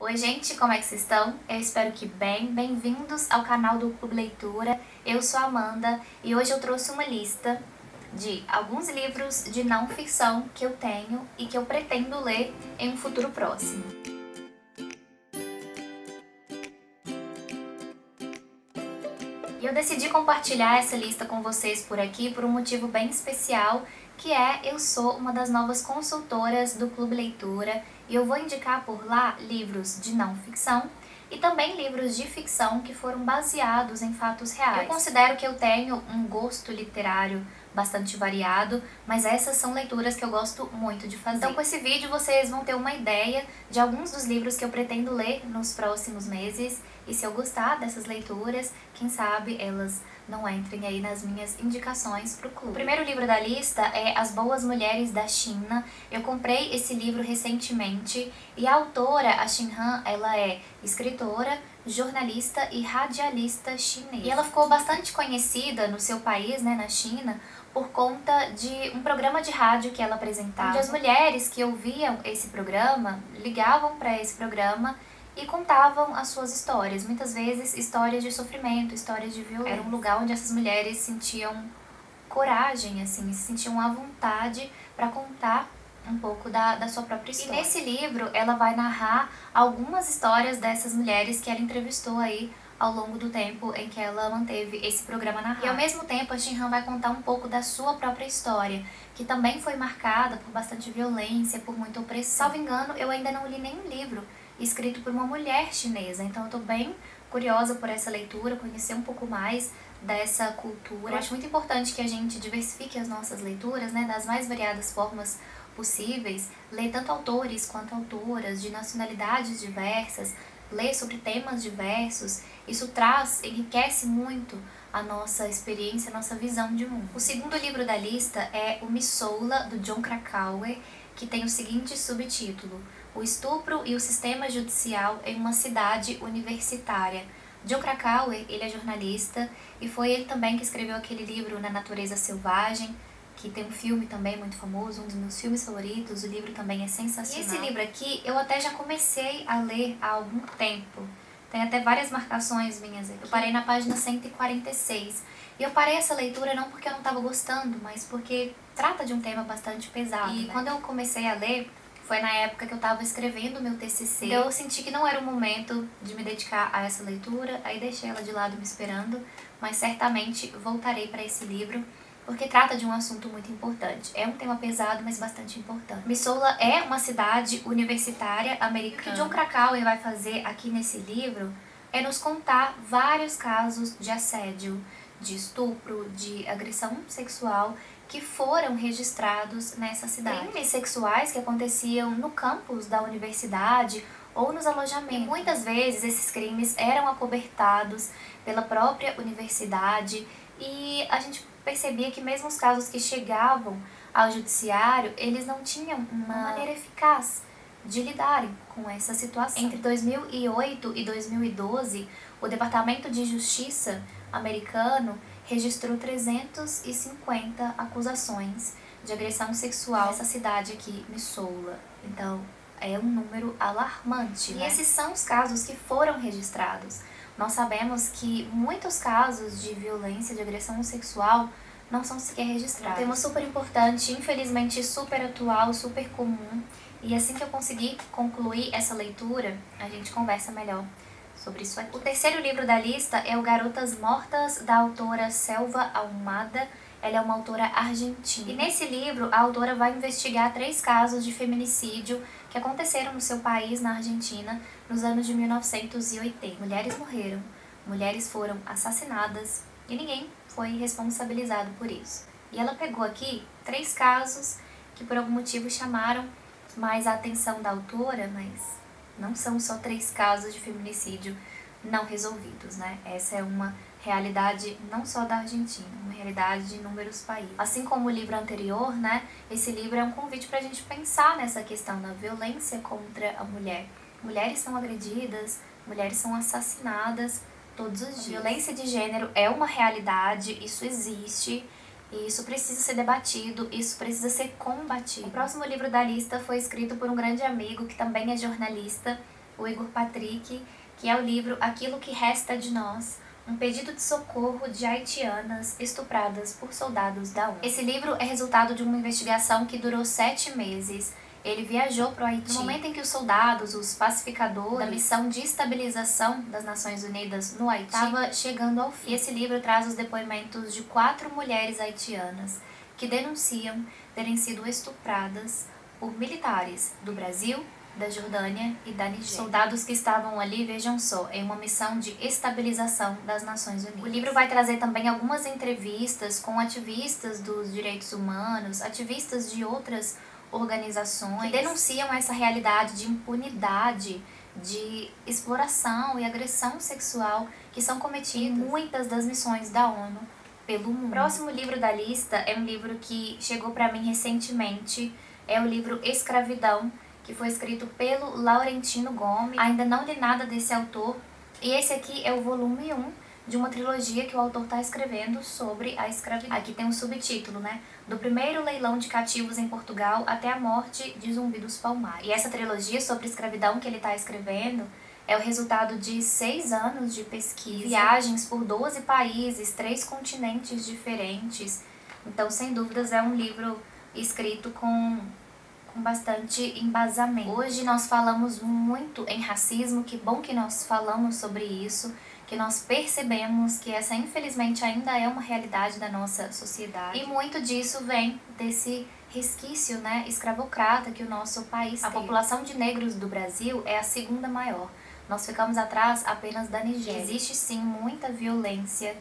Oi gente, como é que vocês estão? Eu espero que bem. Bem-vindos ao canal do Clube Leitura. Eu sou a Amanda e hoje eu trouxe uma lista de alguns livros de não ficção que eu tenho e que eu pretendo ler em um futuro próximo. E eu decidi compartilhar essa lista com vocês por aqui por um motivo bem especial, que é eu sou uma das novas consultoras do Clube Leitura e eu vou indicar por lá livros de não ficção e também livros de ficção que foram baseados em fatos reais. Eu considero que eu tenho um gosto literário bastante variado, mas essas são leituras que eu gosto muito de fazer. Então com esse vídeo vocês vão ter uma ideia de alguns dos livros que eu pretendo ler nos próximos meses, e se eu gostar dessas leituras, quem sabe elas não entrem aí nas minhas indicações pro clube. O primeiro livro da lista é As Boas Mulheres da China. Eu comprei esse livro recentemente e a autora, a Xin Han, ela é escritora, jornalista e radialista chinesa. E ela ficou bastante conhecida no seu país, né, na China, por conta de um programa de rádio que ela apresentava, onde as mulheres que ouviam esse programa ligavam para esse programa e contavam as suas histórias, muitas vezes histórias de sofrimento, histórias de violência. Era um lugar onde essas mulheres sentiam coragem, assim, se sentiam à vontade para contar um pouco da sua própria história. E nesse livro ela vai narrar algumas histórias dessas mulheres que ela entrevistou aí ao longo do tempo em que ela manteve esse programa na rádio. E ao mesmo tempo a Xin Han vai contar um pouco da sua própria história, que também foi marcada por bastante violência, por muita opressão. Salvo engano, eu ainda não li nenhum livro escrito por uma mulher chinesa, então eu tô bem curiosa por essa leitura, conhecer um pouco mais dessa cultura. Eu acho muito importante que a gente diversifique as nossas leituras, né, das mais variadas formas possíveis, ler tanto autores quanto autoras de nacionalidades diversas, ler sobre temas diversos. Isso enriquece muito a nossa experiência, a nossa visão de mundo. O segundo livro da lista é O Missoula, do Jon Krakauer, que tem o seguinte subtítulo: O Estupro e o Sistema Judicial em uma Cidade Universitária. Jon Krakauer, ele é jornalista e foi ele também que escreveu aquele livro Na Natureza Selvagem, que tem um filme também muito famoso, um dos meus filmes favoritos. O livro também é sensacional. E esse livro aqui eu até já comecei a ler há algum tempo. Tem até várias marcações minhas aqui. Eu parei na página 146. E eu parei essa leitura não porque eu não estava gostando, mas porque trata de um tema bastante pesado. E quando eu comecei a ler, foi na época que eu estava escrevendo o meu TCC. Então eu senti que não era o momento de me dedicar a essa leitura, aí deixei ela de lado me esperando, mas certamente voltarei para esse livro, porque trata de um assunto muito importante. É um tema pesado, mas bastante importante. Missoula é uma cidade universitária americana. E o que Jon Krakauer vai fazer aqui nesse livro é nos contar vários casos de assédio, de estupro, de agressão sexual que foram registrados nessa cidade. Crimes sexuais que aconteciam no campus da universidade ou nos alojamentos. E muitas vezes esses crimes eram acobertados pela própria universidade e a gente percebia que mesmo os casos que chegavam ao judiciário, eles não tinham uma maneira eficaz de lidarem com essa situação. Entre 2008 e 2012, o Departamento de Justiça americano registrou 350 acusações de agressão sexual nessa cidade aqui, Missoula. Então, é um número alarmante, né? E esses são os casos que foram registrados. Nós sabemos que muitos casos de violência, de agressão sexual, não são sequer registrados. É um tema super importante, infelizmente super atual, super comum. E assim que eu conseguir concluir essa leitura, a gente conversa melhor sobre isso aqui. O terceiro livro da lista é o Garotas Mortas, da autora Selva Almada. Ela é uma autora argentina. E nesse livro, a autora vai investigar 3 casos de feminicídio que aconteceram no seu país, na Argentina, nos anos de 1980. Mulheres morreram, mulheres foram assassinadas e ninguém foi responsabilizado por isso. E ela pegou aqui 3 casos que por algum motivo chamaram mais a atenção da autora, mas não são só 3 casos de feminicídio não resolvidos, né? Essa é uma realidade não só da Argentina, uma realidade de inúmeros países. Assim como o livro anterior, né? Esse livro é um convite pra gente pensar nessa questão da violência contra a mulher. Mulheres são agredidas, mulheres são assassinadas todos os dias. A violência de gênero é uma realidade, isso existe, e isso precisa ser debatido, isso precisa ser combatido. O próximo livro da lista foi escrito por um grande amigo que também é jornalista, o Igor Patrick, que é o livro Aquilo que Resta de Nós, um pedido de socorro de haitianas estupradas por soldados da ONU. Esse livro é resultado de uma investigação que durou 7 meses. Ele viajou para o Haiti no momento em que os soldados, os pacificadores da missão de estabilização das Nações Unidas no Haiti estava chegando ao fim. E esse livro traz os depoimentos de 4 mulheres haitianas que denunciam terem sido estupradas por militares do Brasil, da Jordânia e da Nigéria. Soldados que estavam ali, vejam só, em uma missão de estabilização das Nações Unidas. O livro vai trazer também algumas entrevistas com ativistas dos direitos humanos, ativistas de outras organizações que denunciam essa realidade de impunidade, de exploração e agressão sexual que são cometidas em muitas das missões da ONU pelo mundo. O próximo livro da lista é um livro que chegou para mim recentemente, é o livro Escravidão, que foi escrito pelo Laurentino Gomes. Ainda não li nada desse autor, e esse aqui é o volume 1 de uma trilogia que o autor está escrevendo sobre a escravidão. Aqui tem um subtítulo, né? Do primeiro leilão de cativos em Portugal até a morte de Zumbi dos Palmares. E essa trilogia sobre escravidão que ele está escrevendo é o resultado de 6 anos de pesquisa, viagens por 12 países, 3 continentes diferentes. Então, sem dúvidas, é um livro escrito com bastante embasamento. Hoje nós falamos muito em racismo, que bom que nós falamos sobre isso, que nós percebemos que essa infelizmente ainda é uma realidade da nossa sociedade. E muito disso vem desse resquício, né, escravocrata que o nosso país tem. A população de negros do Brasil é a 2ª maior. Nós ficamos atrás apenas da Nigéria. Existe sim muita violência,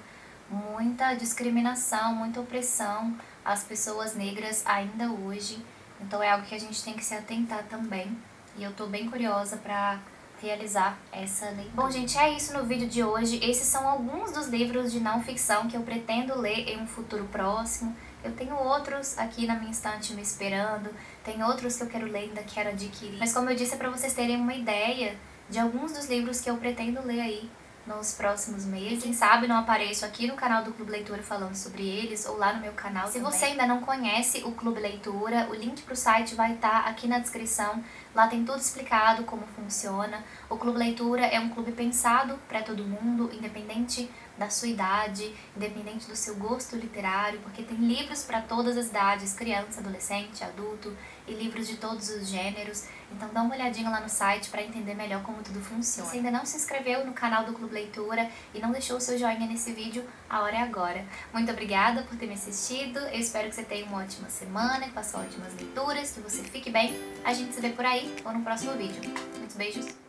muita discriminação, muita opressão às pessoas negras ainda hoje. Então é algo que a gente tem que se atentar também. E eu tô bem curiosa pra realizar essa leitura. Bom, gente, é isso no vídeo de hoje. Esses são alguns dos livros de não ficção que eu pretendo ler em um futuro próximo. Eu tenho outros aqui na minha estante me esperando. Tem outros que eu quero ler, ainda quero adquirir. Mas como eu disse, é pra vocês terem uma ideia de alguns dos livros que eu pretendo ler aí nos próximos meses. E quem sabe não apareço aqui no canal do Clube Leitura falando sobre eles, ou lá no meu canal também. Se você ainda não conhece o Clube Leitura, o link pro site vai estar aqui na descrição. Lá tem tudo explicado como funciona. O Clube Leitura é um clube pensado para todo mundo, independente da sua idade, independente do seu gosto literário, porque tem livros para todas as idades, criança, adolescente, adulto, e livros de todos os gêneros. Então dá uma olhadinha lá no site para entender melhor como tudo funciona. Se ainda não se inscreveu no canal do Clube Leitura e não deixou o seu joinha nesse vídeo, a hora é agora. Muito obrigada por ter me assistido, eu espero que você tenha uma ótima semana, que faça ótimas leituras, que você fique bem. A gente se vê por aí ou no próximo vídeo. Muitos beijos!